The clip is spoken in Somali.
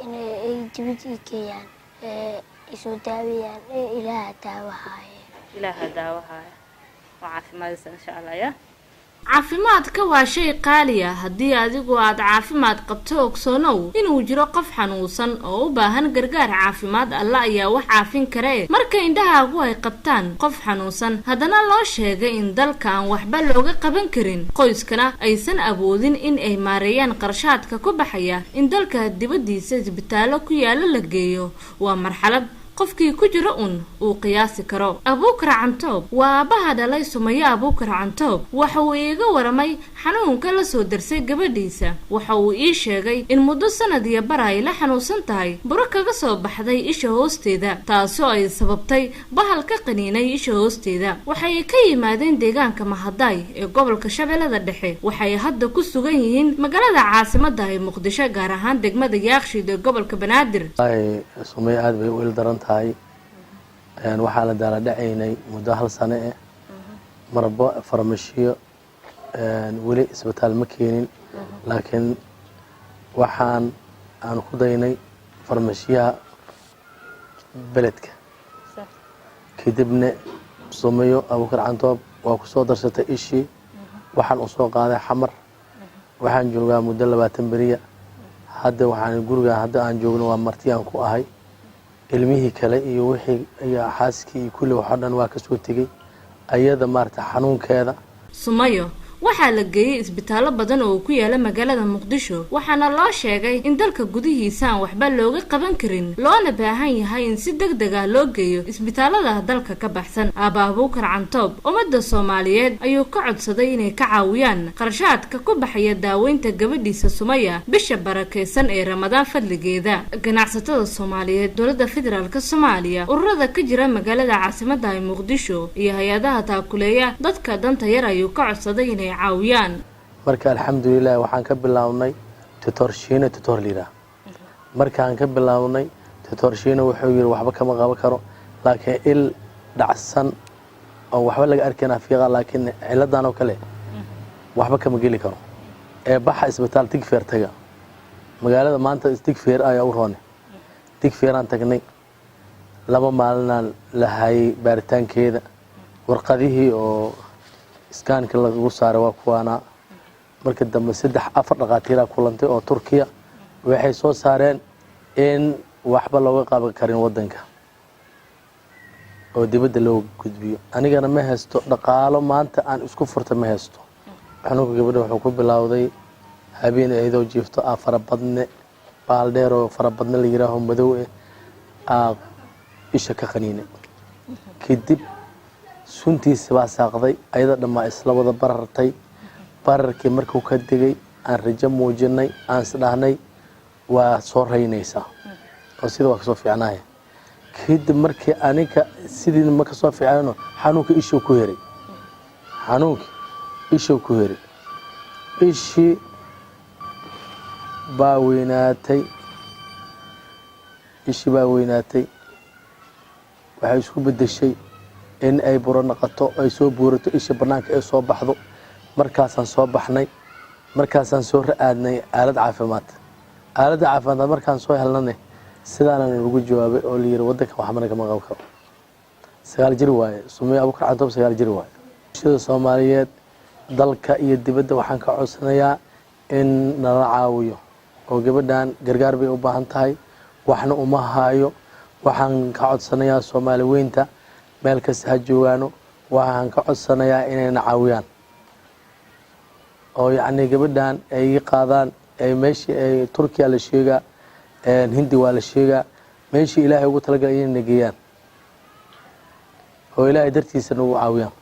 إن جبتي كيان إسو داويان إله داوهاي إله داوهاي وعافماد إن شاء الله يا caafimaadka waa shay qaali ah haddii adigu aad caafimaad qabto ogsoonow inuu jiro qof xanuunsan oo u baahan gargaar caafimaad alla ayaa wax caafin kare marka indhahaagu ay qabtaan qof xanuunsan haddana loo sheegay in dalka aan waxba looga qaban karin qoyskana aysan awoodin in ay maareeyaan qarashaadka ku baxaya in dalka dibadiisa isbitaallo ku yaala la geeyo waa marxalad qofkii ku jira uu qiyaasi karo Abuukar Cantoob waa aabaha dhalay Sumaye Abuukar Cantoob waxa uu iiga waramay xanuunka la soo darsay gabadhiisa waxa uu ii sheegay in muddo sanad iyo bar ay la xanuunsan tahay buro kaga soo baxday isha hoosteeda taasoo ay sababtay bahal ka qaniinay isha hoosteeda waxay ka yimaadeen deegaanka Mahaday ee gobolka Shabeellada Dhexe waxay hadda ku sugan yihiin magaalada caasimadda ee Muqdisho gaar ahaan degmada Yaaqshiid ee gobolka Banaadir Sumaye aad bay u ildaran tahay waxaa la daala dhacaynay muddo hal sano marba farmashiyo weli isbitaal ma keenin laakiin waxaan aan ku daynay farmashiyaha beledka kadibna Sumaye Abuukar Cantoob waa ku soo darsatay ishii waxaan u soo qaaday xamar waxaan joogaa muddo 20 bariya hadda waxaan guriga hadda aan joogno waa martiyaan ku ahay ilmihii kale iyo wixii ayaa xaaskii kulli waxa dhan waa ka soo tagay ayada maarta xanuunkeeda Sumaye waxaa la geeyay isbitaallo badan oo ku yaala magaalada Muqdisho waxaana loo sheegay in dalka gudihiisa aan waxba looga qaban karin loona baahan yahay in si degdeg ah loo geeyo isbitaallada dalka ka baxsan Abuukar Cantoob ummadda Soomaaliyeed ayuu ka codsaday inay ka caawiyaan qarashaadka ku baxaya daaweynta gabadhiisa Sumaye bisha barakeysan ee Ramadaan fadligeeda ganacsatada Soomaaliyeed dowladda federaalka Soomaaliya ururada ka jira magaalada caasimadda ee Muqdisho iyo hay'adaha taakuleeya dadka danta yar ayuu ka codsaday inay caawiyaan marka alxamdulillaah waxaan ka bilawnay tutorshiina tutorlira markaan ka bilawnay tutorshiina wuxuu yiri waxba kama qaban karo laakiin il dhacsan oo waxba laga arkina fiiqa laakiin ciladan oo kale waxba kama geli karo ee baxa isbitaal Tigfeer taga magaalada maanta Tigfeer ayaa u roonay Tigfeer aan tagnay laba maalin la hayay baaritaankeeda warqadihii oo iskaanka lagu saaray waa kuwana marka dambe 3-4 dhaqaatiir kulantay oo Turkiya waxay soo saareen in waxba looga qaban karin wadanka oo dibadda loo gudbiyo anigana ma haysto dhaqaalo maanta aan isku furta ma haysto xanuunka gabadha wuxuu ku bilowday habeen ayadoo jiifto afar badne baaldheer oo farabadne la yiraahdo madow isha ka qaniinay kadib suntiisa baa saaqday ayada dhammaa isla wada barartay bararkii markuu ka degay aan rajo muujinay aan isdhahnay waa soo raynaysaa oo sida waa kasoo fiicnaaya kadib markii aniga sidii ma kasoo fiicnayno xanuunka ishuu ku heray xanuunka ishuu ku heray ishii baa weynaatay waxay isku bedeshay in ay buro noqoto ay soo buurato isha banaanka ay soo baxdo markaasaan soo baxnay markaasaan soo raadnay aalad caafimaad markaan soo helnay sidaana lagu jawaabay oo la yiri wadanka wax marka ma qaban karo 9 jir waaye Sumaye Abuukar Cantoob 9 jir waaye bulshada Soomaaliyeed dalka iyo dibadda waxaan ka codsanayaa in nala caawiyo oo gabadhan gargaar bay u baahan tahay waxna uma haayo waxaan ka codsanayaa Soomaali weynta meel kasta ha joogaano waxaan ka codsanayaa inay na caawiyaan oo yacni gabadhan ay qaadaan ay meeshii ay Turkiya la sheegaa Hindi waa la sheegaa meeshii Ilaahay ugu talagalay inay geeyaan oo Ilaahay dartiisa nagu caawiyaan